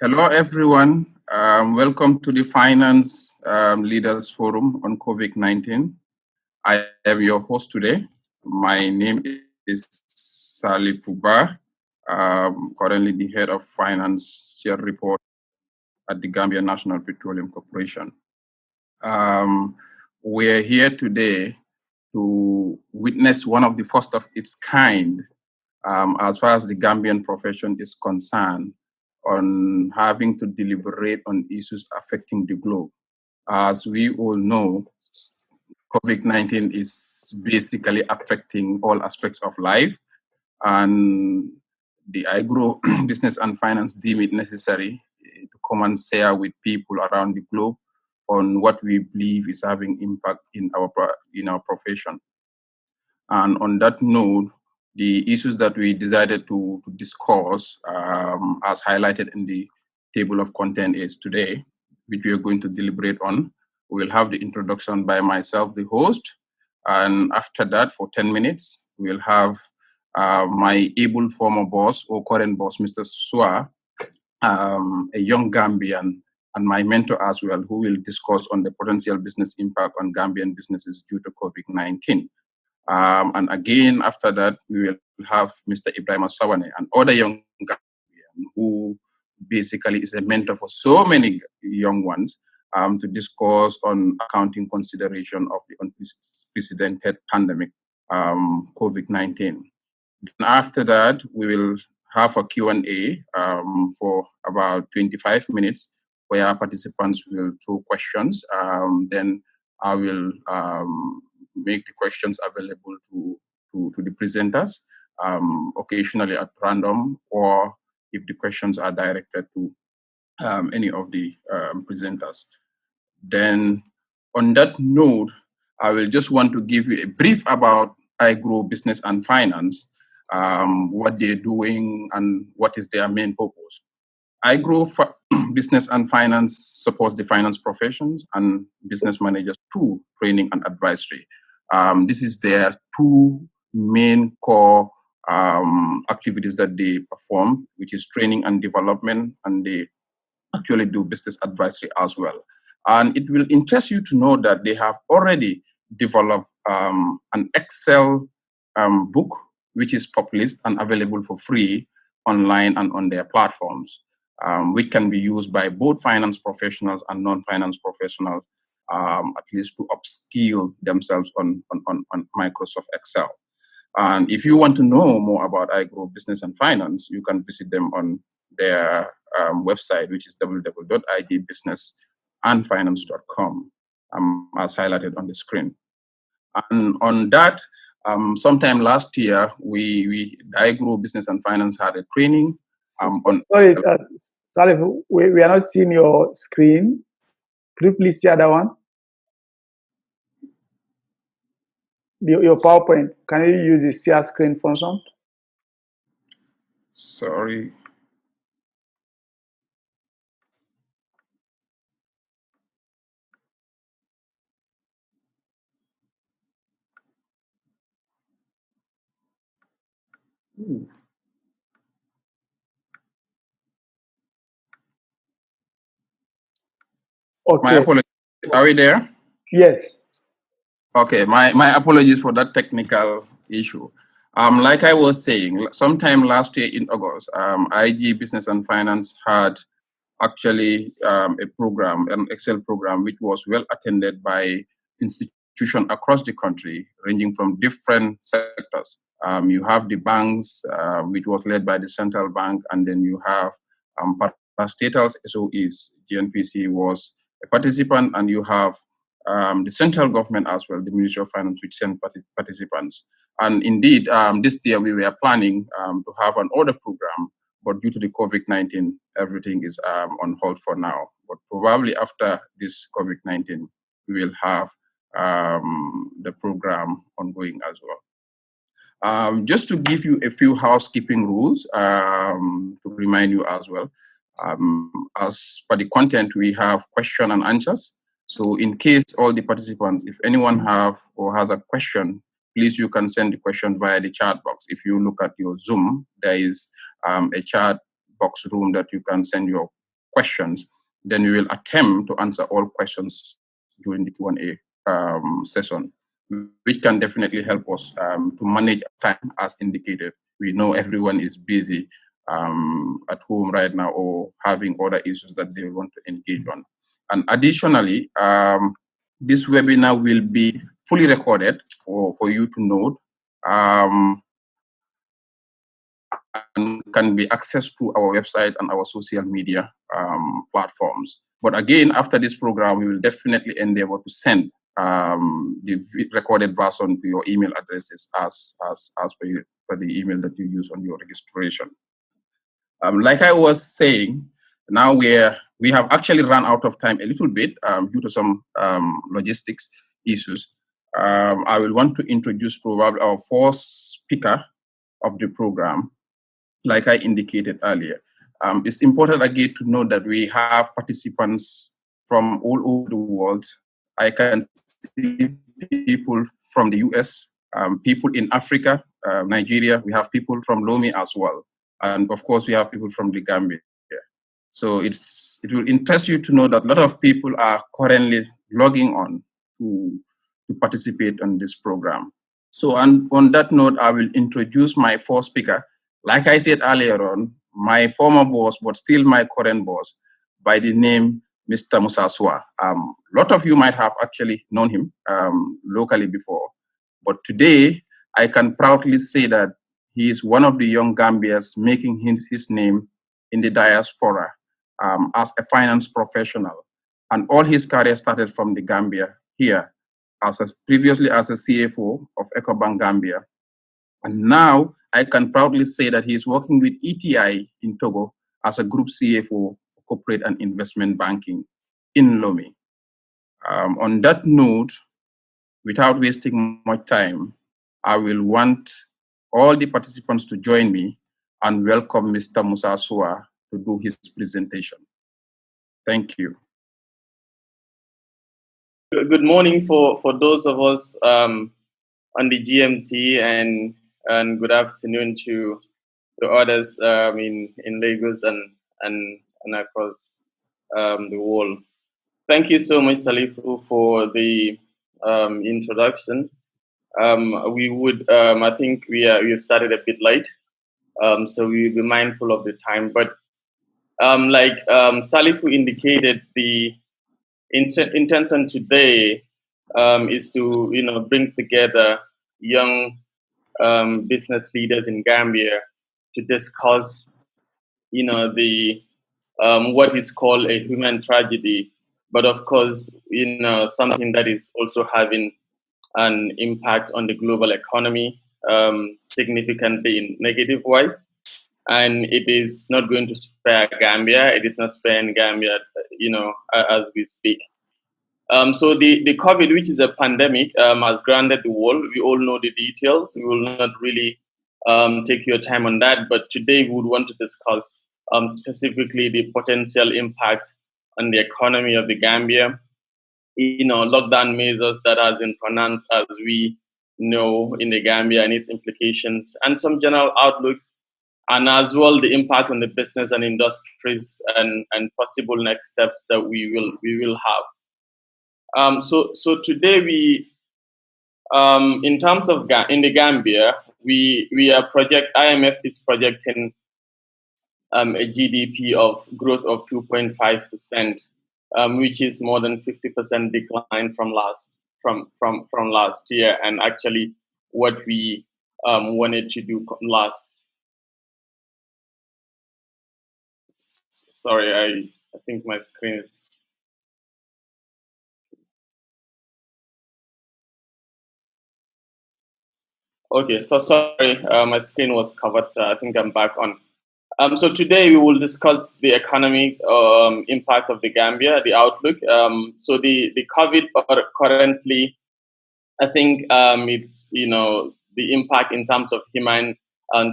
Hello, everyone. Welcome to the Finance Leaders Forum on COVID-19. I am your host today. My name is Salih Fuba, currently the head of financial report at the Gambian National Petroleum Corporation. We're here today to witness one of the first of its kind as far as the Gambian profession is concerned, on having to deliberate on issues affecting the globe. As we all know, COVID-19 is basically affecting all aspects of life, and the agro business and finance deem it necessary to come and share with people around the globe on what we believe is having impact in our profession. And on that note, the issues that we decided to discuss, as highlighted in the table of content, is today, which we are going to deliberate on. We will have the introduction by myself, the host, and after that, for 10 minutes, we'll have my able former boss or current boss, Mr. Suwa, a young Gambian, and my mentor as well, who will discuss on the potential business impact on Gambian businesses due to COVID-19. And again, after that, we will have Mr. Ibrahim Sawane, an other young Gambian who basically is a mentor for so many young ones, to discuss on accounting consideration of the unprecedented pandemic, COVID-19. Then after that, we will have a Q&A for about 25 minutes, where our participants will throw questions. Then I will make the questions available to the presenters, occasionally at random, or if the questions are directed to any of the presenters. Then on that note, I will just want to give you a brief about iGrow Business and Finance, what they're doing and what is their main purpose. iGrow Business and Finance supports the finance professions and business managers through training and advisory. This is their two main core activities that they perform, which is training and development, and they actually do business advisory as well. And it will interest you to know that they have already developed an Excel book, which is published and available for free online and on their platforms, which can be used by both finance professionals and non-finance professionals, at least to upskill themselves on Microsoft Excel. And if you want to know more about iGrow Business and Finance, you can visit them on their website, which is www.igbusinessandfinance.com, as highlighted on the screen. And on that, sometime last year, iGrow Business and Finance had a training. Sorry, Salif, we are not seeing your screen. Could you please share that one? Your PowerPoint. Can you use the share screen function? Sorry. Ooh. Okay. My apologies. Are we there? Yes. Okay, my apologies for that technical issue. Like I was saying, sometime last year in August, IG Business and Finance had actually a program, an Excel program, which was well attended by institutions across the country, ranging from different sectors. You have the banks, which was led by the central bank, and then you have parastatals, SOEs. GNPC was a participant, and you have the central government as well, the Ministry of Finance, which sent participants. And indeed, this year we were planning to have an other program, but due to the COVID-19, everything is on hold for now. But probably after this COVID-19, we will have the program ongoing as well. Just to give you a few housekeeping rules, to remind you as well, as per the content, we have question and answers. So in case all the participants, if anyone have or has a question, please you can send the question via the chat box. If you look at your Zoom, there is a chat box room that you can send your questions, then we will attempt to answer all questions during the Q&A session, which can definitely help us to manage time as indicated. We know everyone is busy at home right now or having other issues that they want to engage on. And additionally, this webinar will be fully recorded for you to note and can be accessed through our website and our social media platforms. But again, after this program, we will definitely endeavor to send the recorded version to your email addresses as per the email that you use on your registration. Like I was saying, now we have actually run out of time a little bit due to some logistics issues. I will want to introduce probably our first speaker of the program. Like I indicated earlier, it's important again to know that we have participants from all over the world. I can see people from the US, people in Africa, Nigeria. We have people from Lome as well. And of course, we have people from the Gambia. So it will interest you to know that a lot of people are currently logging on to participate on this program. So on that note, I will introduce my first speaker. Like I said earlier on, my former boss, but still my current boss, by the name Mr. Musa Suwa. A lot of you might have actually known him locally before, but today I can proudly say that he is one of the young Gambians making his name in the diaspora as a finance professional. And all his career started from the Gambia here, previously as a CFO of EcoBank Gambia. And now I can proudly say that he is working with ETI in Togo as a group CFO for corporate and investment banking in Lome. On that note, without wasting much time, I will want all the participants to join me and welcome Mr. Musa Suwa to do his presentation. Thank you. Good morning for those of us on the GMT, and good afternoon to others in Lagos and across the world. Thank you so much, Salifu, for the introduction. We would, I think we have started a bit late, so we will be mindful of the time. But like Salifu indicated, the intention today is to bring together young business leaders in Gambia to discuss the what is called a human tragedy, but of course something that is also having an impact on the global economy significantly in negative wise. And it is not going to spare Gambia. It is not sparing Gambia, as we speak. So the COVID, which is a pandemic, has granted the world. We all know the details. We will not really take your time on that. But today we would want to discuss specifically the potential impact on the economy of the Gambia. Lockdown measures that has been pronounced, as we know, in the Gambia and its implications, and some general outlooks, and as well the impact on the business and industries and possible next steps that we will have. So today we, in terms of in the Gambia, we are IMF is projecting a GDP of growth of 2.5%, which is more than 50% decline from last year, and actually what we wanted to do last. Sorry, I think my screen is. Okay, so sorry, my screen was covered, so I think I'm back on. So today we will discuss the economic impact of the Gambia, the outlook. So the COVID currently, I think it's the impact in terms of human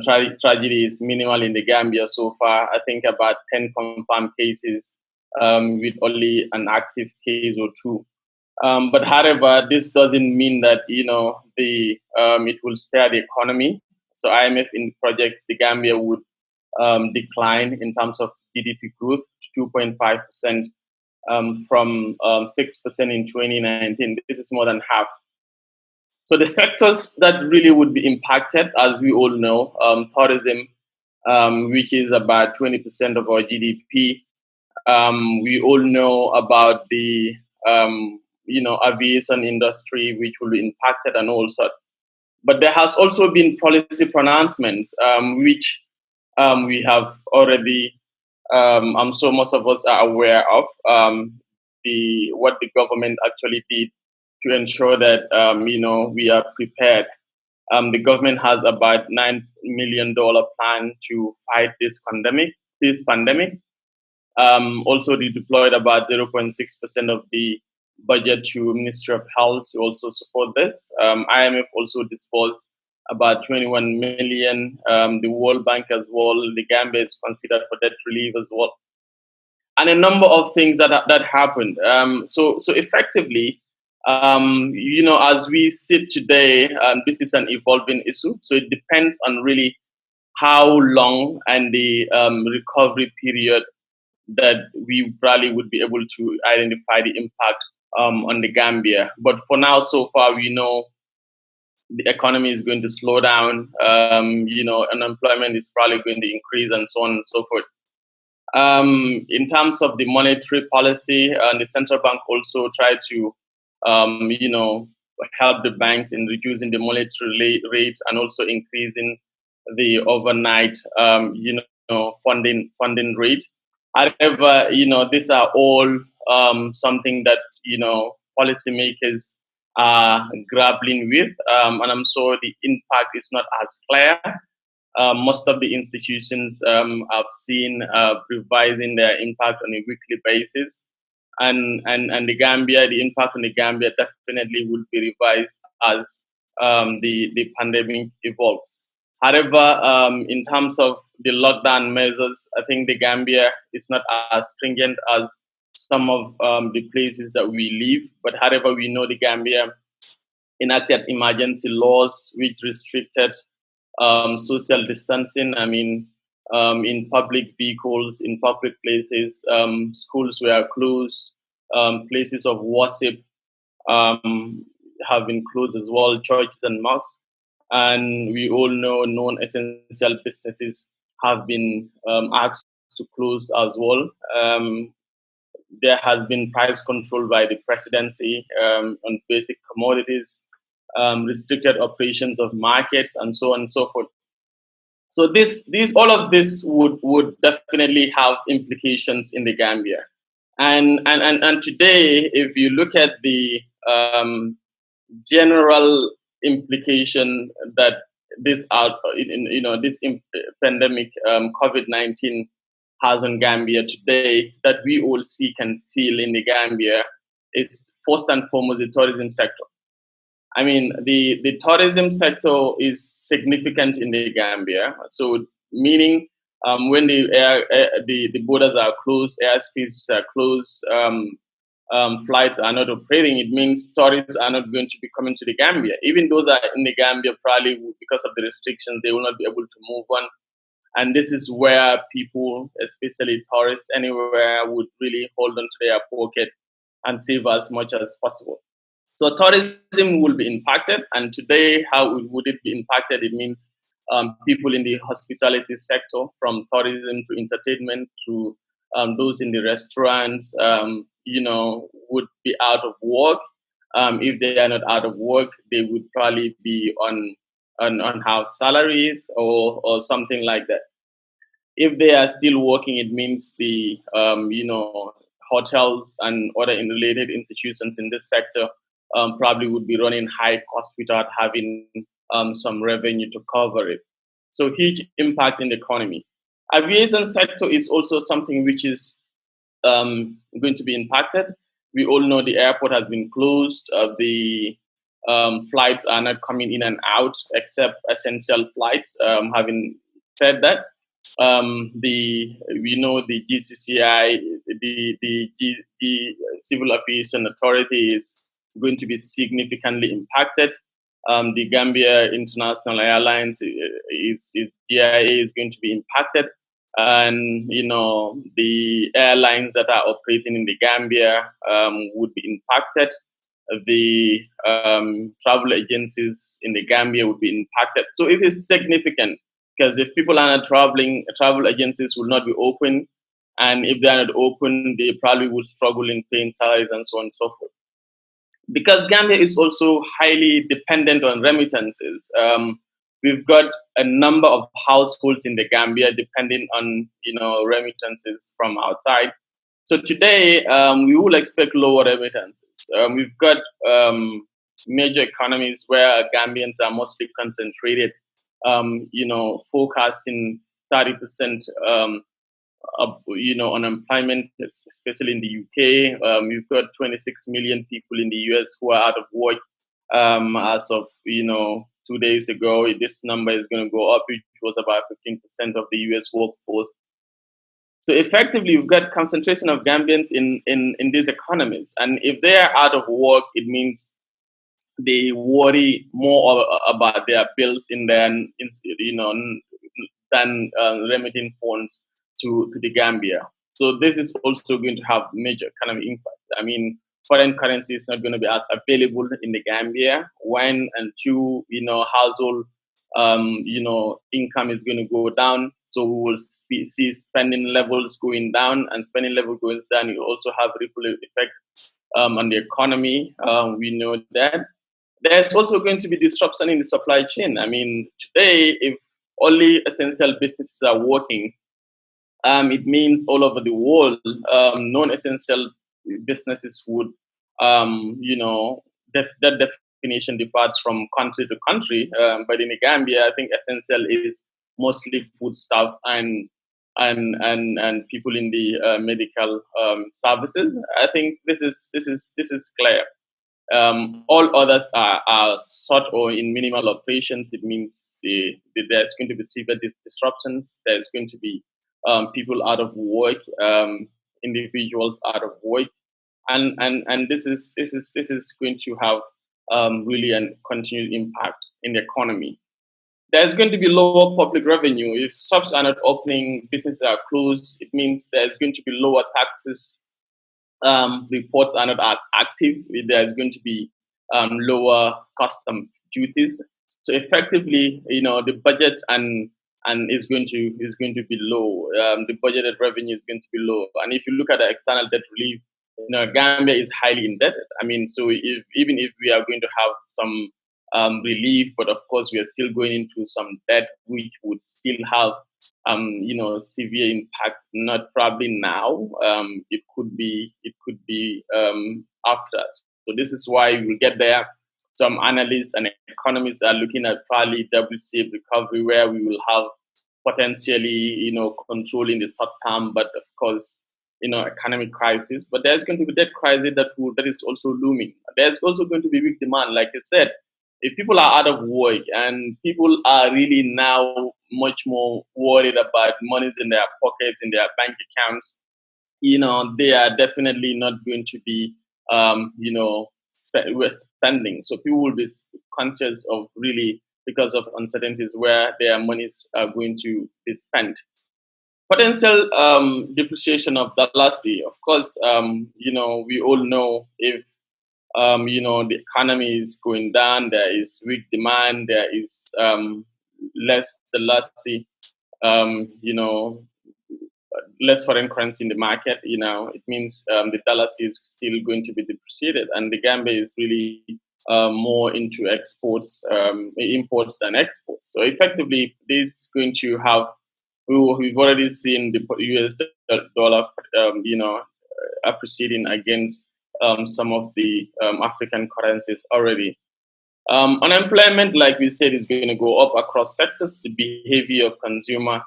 tragedy is minimal in the Gambia so far. I think about 10 confirmed cases with only an active case or two. But however, this doesn't mean that it will spare the economy. So IMF in projects the Gambia would decline in terms of GDP growth to 2.5% from 6% in 2019. This is more than half. So the sectors that really would be impacted, as we all know, tourism, which is about 20% of our GDP. We all know about the aviation industry, which will be impacted and all sorts. But there has also been policy pronouncements, which we have already, I'm sure most of us are aware of, what the government actually did to ensure that we are prepared. The government has about $9 million plan to fight this pandemic. Also, they deployed about 0.6% of the budget to Ministry of Health to also support this. IMF also disbursed about 21 million. The World Bank as well. The Gambia is considered for debt relief as well, and a number of things that happened. So effectively, as we sit today, this is an evolving issue. So it depends on really how long and the recovery period that we probably would be able to identify the impact on the Gambia. But for now, so far, we know the economy is going to slow down. Unemployment is probably going to increase, and so on and so forth. In terms of the monetary policy, the central bank also tried to, help the banks in reducing the monetary rate and also increasing the overnight, funding rate. However, these are all something that policymakers are grappling with, and I'm sure the impact is not as clear. Most of the institutions I've seen revising their impact on a weekly basis, and the Gambia, the impact on the Gambia definitely will be revised as the pandemic evolves. However, in terms of the lockdown measures, I think the Gambia is not as stringent as some of the places that we live. But however, we know the Gambia enacted emergency laws which restricted social distancing. I mean, in public vehicles, in public places, schools were closed, places of worship have been closed as well, churches and mosques. And we all know non-essential businesses have been asked to close as well. There has been price control by the presidency on basic commodities, restricted operations of markets, and so on and so forth. So all of this would definitely have implications in the Gambia. And today, if you look at the general implication that this pandemic COVID-19 has on Gambia today, that we all see and feel in the Gambia, is first and foremost the tourism sector. I mean, the tourism sector is significant in the Gambia. So meaning when the borders are closed, airspace are closed, flights are not operating, it means tourists are not going to be coming to the Gambia. Even those are in the Gambia, probably because of the restrictions, they will not be able to move on. And this is where people, especially tourists anywhere, would really hold on to their pocket and save as much as possible. So tourism will be impacted. And today, how would it be impacted? It means people in the hospitality sector, from tourism to entertainment to those in the restaurants, would be out of work. If they are not out of work, they would probably be on half salaries or something like that. If they are still working, it means the hotels and other related institutions in this sector probably would be running high cost without having some revenue to cover it. So huge impact in the economy. Aviation sector is also something which is going to be impacted. We all know the airport has been closed. The flights are not coming in and out except essential flights. Having said that, we know the GCCI, the Civil Aviation Authority, is going to be significantly impacted. The Gambia International Airlines, GIA, is going to be impacted. and the airlines that are operating in the Gambia would be impacted. The travel agencies in the Gambia would be impacted. So it is significant, because if people are not traveling, travel agencies will not be open, and if they are not open, they probably will struggle in paying salaries and so on and so forth. Because Gambia is also highly dependent on remittances. We've got a number of households in the Gambia depending on remittances from outside. So today we will expect lower remittances. We've got major economies where Gambians are mostly concentrated. Forecasting 30% unemployment, especially in the UK. We've got 26 million people in the US who are out of work. As of 2 days ago, this number is going to go up, which was about 15% of the US workforce. So effectively, you've got concentration of Gambians in these economies, and if they are out of work, it means they worry more about their bills than remitting funds to the Gambia. So this is also going to have major economic impact. I mean, foreign currency is not going to be as available in the Gambia. One and two, household, income is going to go down. So we will see spending levels going down, and spending level goes down. You also have ripple effect on the economy. We know that. There's also going to be disruption in the supply chain. I mean, today, if only essential businesses are working, it means all over the world, non-essential businesses would, that definition departs from country to country. But in the Gambia, I think essential is mostly food stuff and people in the medical services. I think this is clear. All others are short or in minimal operations. It means there's going to be severe disruptions. There's going to be people out of work, individuals out of work, and this is going to have really a continued impact in the economy. There's going to be lower public revenue if shops are not opening, businesses are closed. It means there's going to be lower taxes. The ports are not as active. There's going to be lower custom duties. So effectively, the budget and is going to be low. The budgeted revenue is going to be low. And if you look at the external debt relief, Gambia is highly indebted. I mean, so even if we are going to have some relief, but of course we are still going into some debt, which would still have severe impact. Not probably now. It could be after. So this is why we'll get there. Some analysts and economists are looking at probably W-shaped recovery, where we will have potentially, control in the short term, but of course, economic crisis. But there's going to be debt crisis that is also looming. There's also going to be weak demand, like I said. If people are out of work and people are really now much more worried about monies in their pockets, in their bank accounts, they are definitely not going to be, spending. So people will be conscious of really, because of uncertainties, where their monies are going to be spent. Potential depreciation of the lassie. Of course, we all know if the economy is going down, there is weak demand, there is less the lassie, less foreign currency in the market. It means the dollar is still going to be depreciated, and the Gambia is really more into imports than exports. So effectively, this is going to have. We've already seen the US dollar, appreciating against some of the African currencies already. Unemployment, like we said, is going to go up across sectors. The behavior of consumer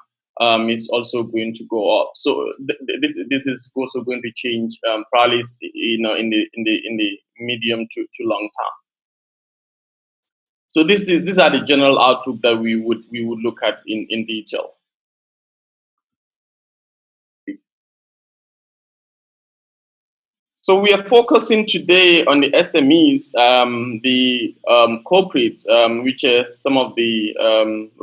is also going to go up. So this is also going to change, probably in the medium to long term. So these are the general outlook that we would look at in detail. So we are focusing today on the SMEs, the corporates, which are some of the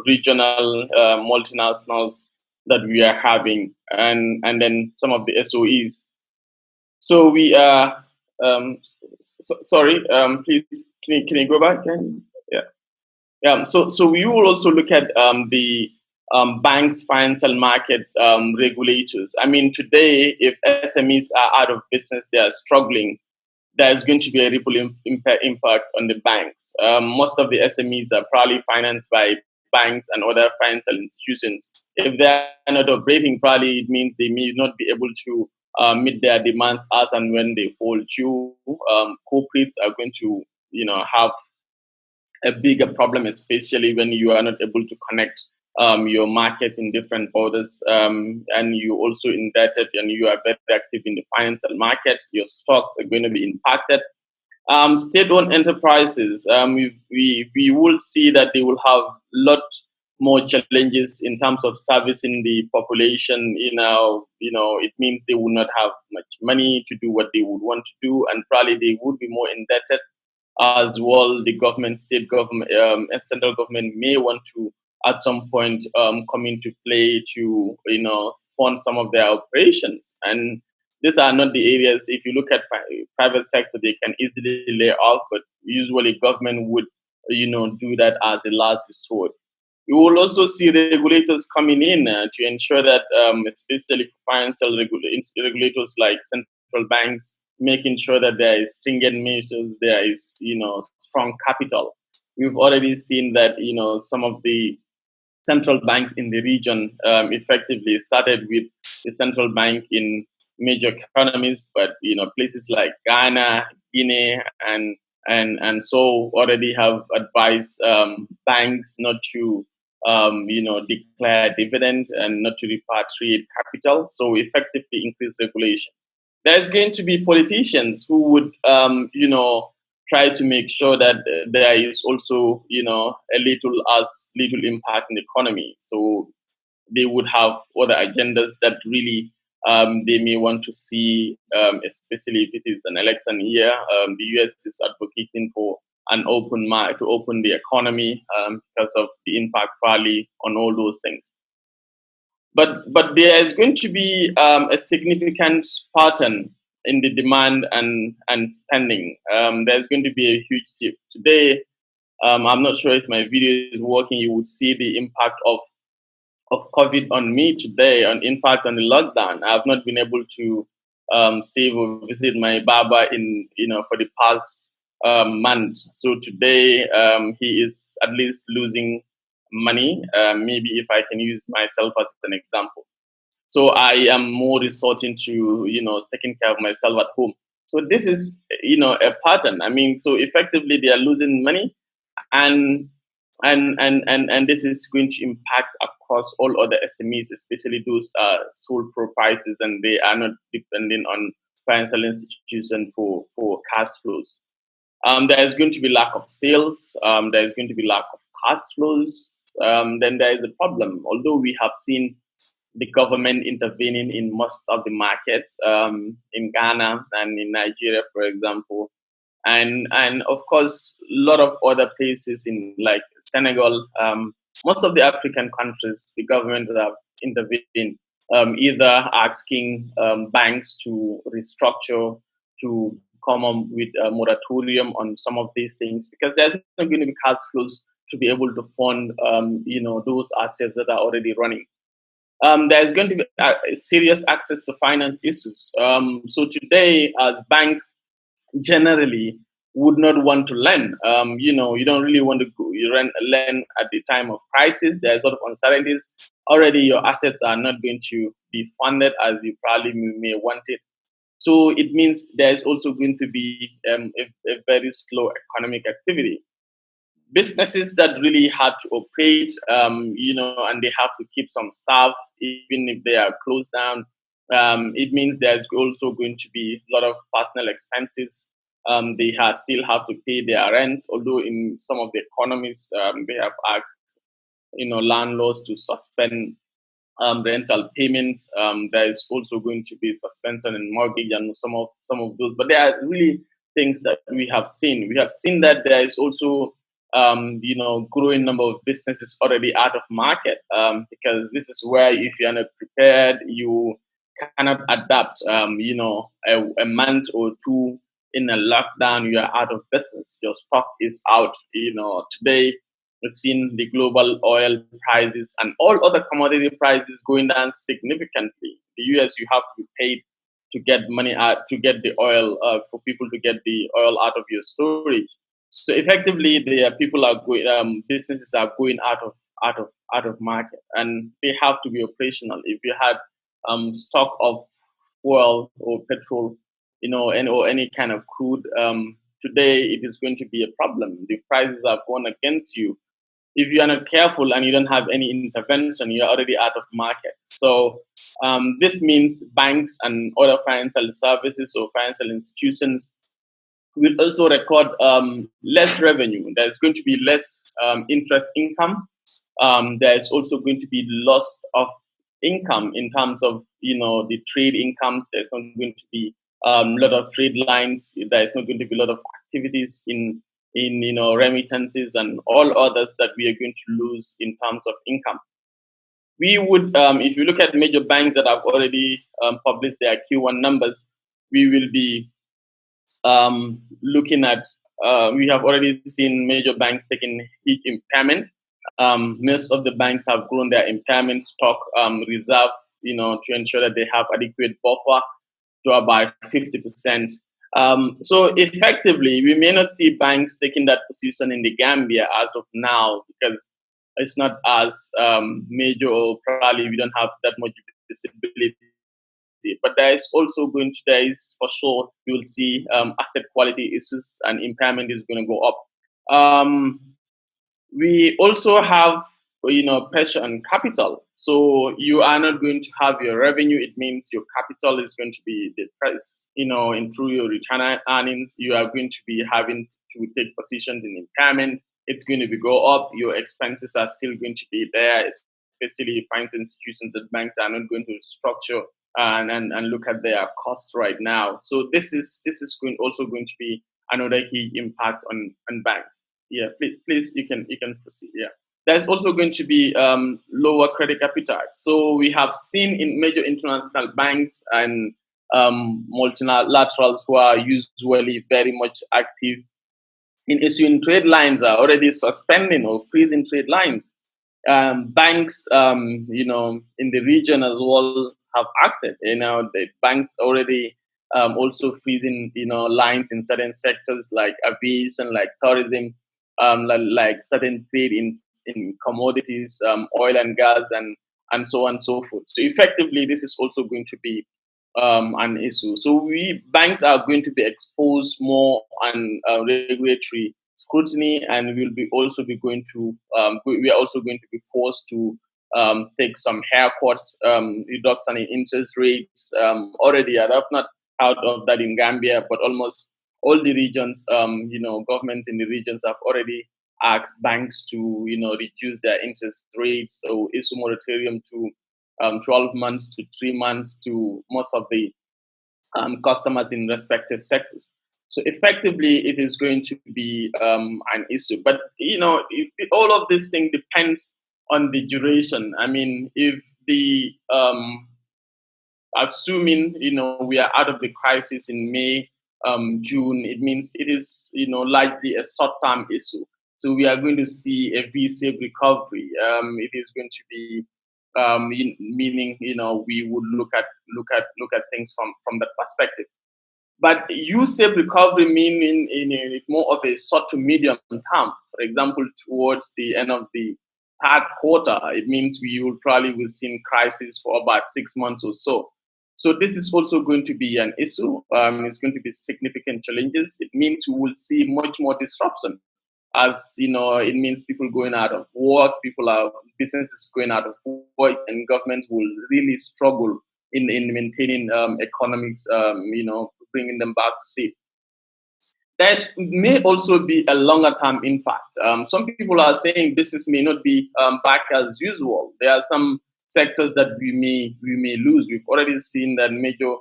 regional multinationals that we are having, and then some of the SOEs. So we are. Sorry, please, can you go back? Yeah. So we will also look at the banks, financial markets regulators. I mean, today, if SMEs are out of business, they are struggling. There's going to be a ripple impact on the banks. Most of the SMEs are probably financed by banks and other financial institutions. If they're not operating, probably it means they may not be able to meet their demands as and when they fall due. Corporates are going to, have a bigger problem, especially when you are not able to connect your markets in different borders, and you also indebted and you are very active in the financial markets. Your stocks are going to be impacted. State-owned enterprises, we will see that they will have a lot more challenges in terms of servicing the population. It means they will not have much money to do what they would want to do, and probably they would be more indebted as well. The government, state government, and central government may want to at some point come into play to fund some of their operations. And these are not the areas. If you look at private sector, they can easily lay off, but usually government would do that as a last resort. You will also see regulators coming in to ensure that, especially for financial regulators like central banks, making sure that there is stringent measures, there is strong capital. We've already seen that some of the central banks in the region effectively started with the central bank in major economies, but places like Ghana, Guinea, and so already have advised banks not to declare dividend and not to repatriate capital. So effectively increase regulation. There's going to be politicians who would try to make sure that there is also a little impact in the economy. So they would have other agendas that really they may want to see, especially if it is an election year. The US is advocating for an open market to open the economy because of the impact probably on all those things. But there is going to be a significant pattern in the demand and spending. There's going to be a huge shift. Today, I'm not sure if my video is working. You would see the impact of COVID on me today, on impact on the lockdown. I have not been able to save or visit my barber for the past month. So today, he is at least losing money. Maybe if I can use myself as an example. So I am more resorting to taking care of myself at home. So this is a pattern. I mean, so effectively they are losing money, and this is going to impact across all other SMEs, especially those sole proprietors, and they are not depending on financial institutions for cash flows. There is going to be lack of sales. There is going to be lack of cash flows. Then there is a problem. Although we have seen the government intervening in most of the markets, in Ghana and in Nigeria, for example, and of course a lot of other places in like Senegal. Most of the African countries, the governments have intervened, either asking banks to restructure, to come up with a moratorium on some of these things, because there's not going to be cash flows to be able to fund those assets that are already running. There's going to be serious access to finance issues. So today, as banks generally would not want to lend, you don't really want to lend at the time of crisis. There's a lot of uncertainties. Already, your assets are not going to be funded as you probably may want it. So it means there's also going to be a very slow economic activity. Businesses that really had to operate, and they have to keep some staff, even if they are closed down. It means there's also going to be a lot of personal expenses. They still have to pay their rents, although in some of the economies, they have asked, landlords to suspend rental payments. There is also going to be suspension in mortgage and some of those. But there are really things that we have seen. We have seen that there is also growing number of businesses already out of market, because this is where if you're not prepared, you cannot adapt. A month or two in a lockdown, you are out of business. Your stock is out. Today we've seen the global oil prices and all other commodity prices going down significantly. The US, you have to be paid to get money out, to get the oil, for people to get the oil out of your storage. So effectively, the people are going, businesses are going out of market, and they have to be operational. If you had stock of fuel or petrol, or any kind of crude, today it is going to be a problem. The prices are going against you. If you are not careful and you don't have any intervention, you're already out of market. So this means banks and other financial services or financial institutions will also record less revenue. There's going to be less interest income. There's also going to be loss of income in terms of the trade incomes. There's not going to be a lot of trade lines. There's not going to be a lot of activities in remittances and all others that we are going to lose in terms of income. We would, if you look at major banks that have already published their Q1 numbers, we will be looking at, we have already seen major banks taking huge impairment. Most of the banks have grown their impairment stock reserve, to ensure that they have adequate buffer to about 50%. So effectively, we may not see banks taking that position in the Gambia as of now, because it's not as major, or probably we don't have that much visibility. But there is for sure, you will see asset quality issues and impairment is going to go up. We also have, pressure on capital. So you are not going to have your revenue. It means your capital is going to be depressed. And through your return earnings, you are going to be having to take positions in impairment. It's going to go up. Your expenses are still going to be there, especially finance institutions and banks are not going to structure and look at their costs right now. So this is also going to be another huge impact on banks. Yeah, please you can proceed. Yeah. There's also going to be lower credit appetite. So we have seen in major international banks and multilaterals who are usually very much active in issuing trade lines are already suspending or freezing trade lines. Banks, in the region as well have acted. The banks already also freezing, lines in certain sectors like aviation, like tourism, like certain trade in commodities, oil and gas, and so on and so forth. So effectively, this is also going to be an issue. So banks are going to be exposed more on regulatory scrutiny, and we are also going to be forced to take some haircuts, reduction in interest rates. Already, I have not heard of that in Gambia, but almost all the regions, governments in the regions have already asked banks to, reduce their interest rates or issue moratorium to 12 months to 3 months to most of the customers in respective sectors. So effectively, it is going to be an issue. But, all of this thing depends on the duration. I mean, if the, assuming, we are out of the crisis in May, June, it means it is, likely a short-term issue. So we are going to see a V-shaped recovery. It is going to be, meaning, we would look at things from that perspective. But U-shaped recovery meaning in more of a short to medium term. For example, towards the end of the third quarter, it means we will probably see crisis for about 6 months or so. So this is also going to be an issue. It's going to be significant challenges. It means we will see much more disruption. As it means people going out of work, businesses going out of work, and governments will really struggle in maintaining economics, bringing them back to shape. There may also be a longer term impact. Some people are saying business may not be back as usual. There are some sectors that we may lose. We've already seen that major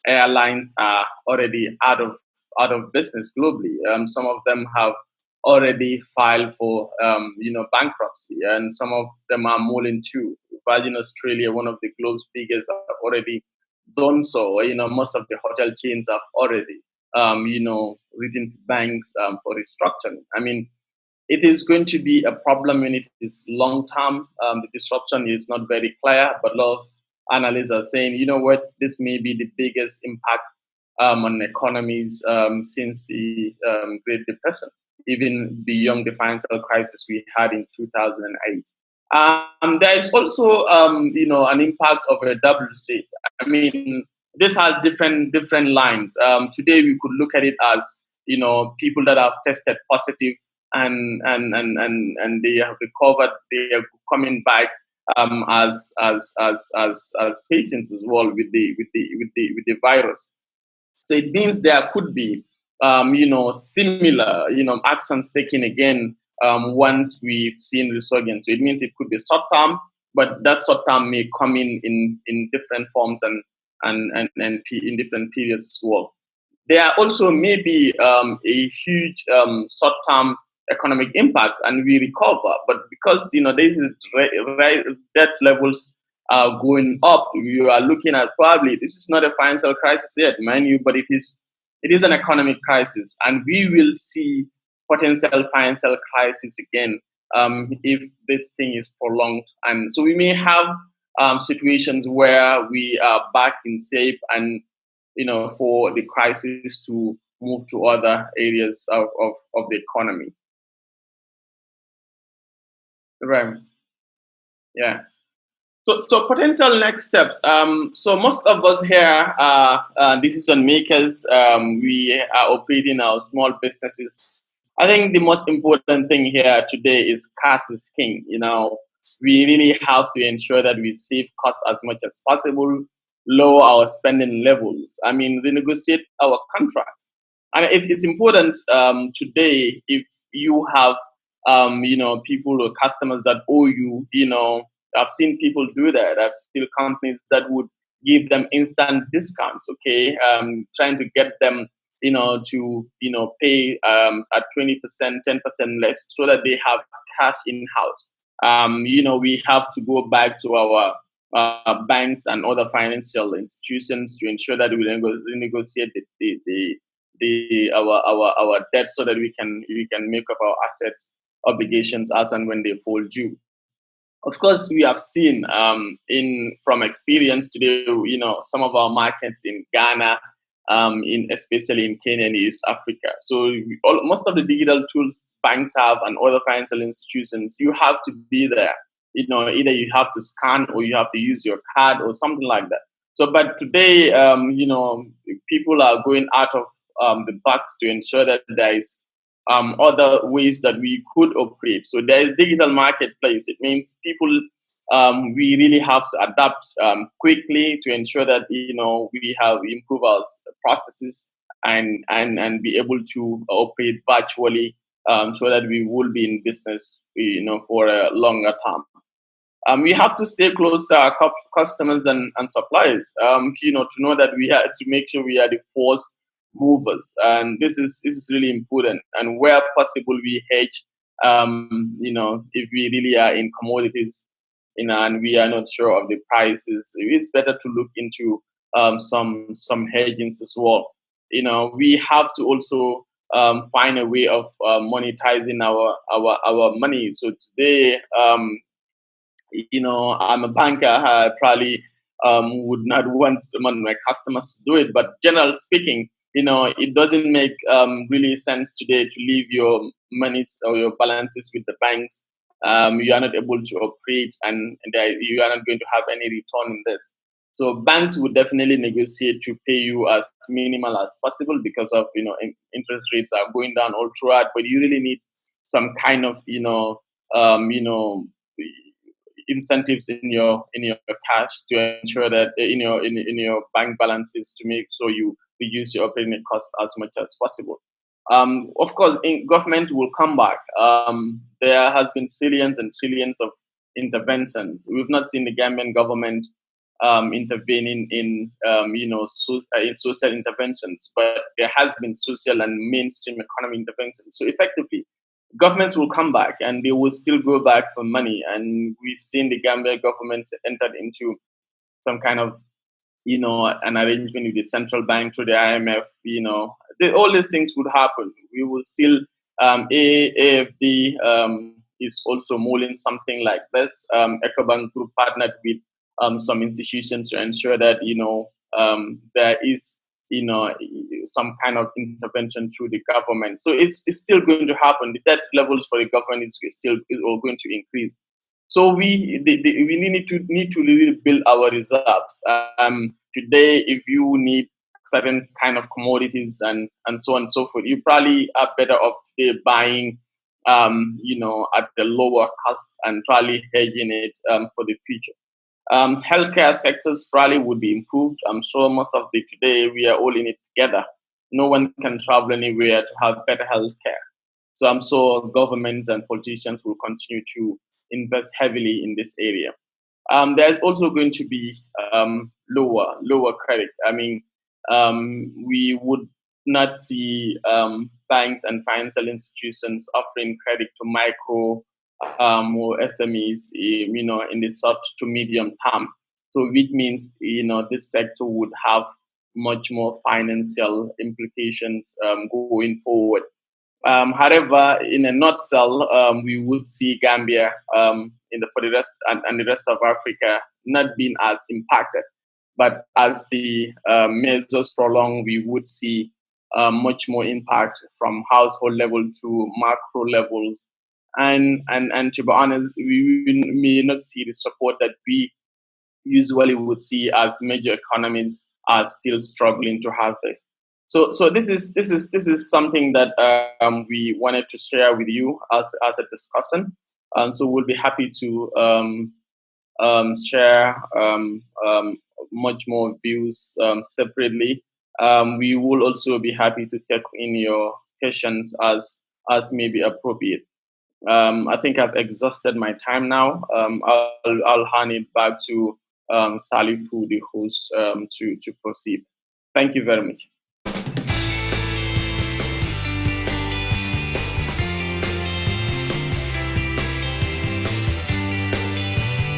airlines are already out of business globally. Some of them have already filed for bankruptcy, and some of them are more than two. Virgin Australia, one of the globe's biggest, have already done so. Most of the hotel chains have already written to banks for restructuring. I mean, it is going to be a problem when it is long term. The disruption is not very clear, but a lot of analysts are saying, you know what, this may be the biggest impact on economies since the Great Depression, even beyond the financial crisis we had in 2008. There is also, an impact of a WC. I mean, this has different lines. Today we could look at it as people that have tested positive and they have recovered. They are coming back as patients as well with the virus. So it means there could be similar actions taken again once we've seen resurgence. So it means it could be short term, but that short term may come in different forms and in different periods as well. There also may be a huge short-term economic impact, and we recover. But because this is debt levels are going up, you are looking at probably this is not a financial crisis yet, mind you, but it is an economic crisis, and we will see potential financial crisis again if this thing is prolonged. And so we may have situations where we are back in shape and for the crisis to move to other areas of the economy. Right. Yeah. So potential next steps. So most of us here are decision makers. We are operating our small businesses. I think the most important thing here today is cash is king. We really have to ensure that we save costs as much as possible, lower our spending levels. I mean, renegotiate our contracts. And it's important today if you have, people or customers that owe you, I've seen people do that. I've seen companies that would give them instant discounts, okay, trying to get them, to, pay at 20%, 10% less so that they have cash in-house. We have to go back to our banks and other financial institutions to ensure that we renegotiate our debt so that we can make up our assets obligations as and when they fall due. Of course, we have seen from experience today, some of our markets in Ghana, especially in Kenya and East Africa. So most of the digital tools banks have and other financial institutions, you have to be there. Either you have to scan or you have to use your card or something like that. So, but today, people are going out of the box to ensure that there is other ways that we could operate. So there is digital marketplace. It means people, we really have to adapt quickly to ensure that we improve our processes and be able to operate virtually so that we will be in business for a longer term. We have to stay close to our customers and suppliers, to know that we have to make sure we are the force movers, and this is really important. And where possible, we hedge. If we really are in commodities, and we are not sure of the prices, it's better to look into some hedgings as well. We have to also find a way of monetizing our money. So today, I'm a banker. I probably would not want my customers to do it, but generally speaking, it doesn't make really sense today to leave your monies or your balances with the banks. You are not able to operate, and you are not going to have any return in this. So banks would definitely negotiate to pay you as minimal as possible because of interest rates are going down all throughout. But you really need some kind of incentives in your cash to ensure that in your bank balances to make sure you reduce your operating costs as much as possible. Of course, government will come back. There has been trillions and trillions of interventions. We've not seen the Gambian government intervening in social interventions, but there has been social and mainstream economy interventions. So effectively, governments will come back and they will still go back for money. And we've seen the Gambia government entered into some kind of, an arrangement with the central bank to the IMF. All these things would happen. We will still, AFD is also mulling something like this. EcoBank Group partnered with some institutions to ensure that, there is, some kind of intervention through the government. So it's still going to happen. The debt levels for the government is still all going to increase. So we need to really build our reserves. Today, if you need certain kind of commodities and so on and so forth, you probably are better off today buying, at the lower cost and probably hedging it for the future. Healthcare sectors probably would be improved. I'm sure most of the today we are all in it together. No one can travel anywhere to have better healthcare. So I'm sure governments and politicians will continue to invest heavily in this area. There's also going to be lower credit. I mean, we would not see banks and financial institutions offering credit to micro or SMEs, in the short to medium term. So which means, this sector would have much more financial implications going forward. However, in a nutshell, we would see Gambia for the rest and the rest of Africa not being as impacted. But as the measures prolong, we would see much more impact from household level to macro levels. And to be honest, we may not see the support that we usually would see as major economies are still struggling to have this. So this is something that we wanted to share with you as a discussion. So we'll be happy to share much more views separately. We will also be happy to take in your questions as may be appropriate. I think I've exhausted my time now. I'll hand it back to Salifu, the host, to proceed. Thank you very much.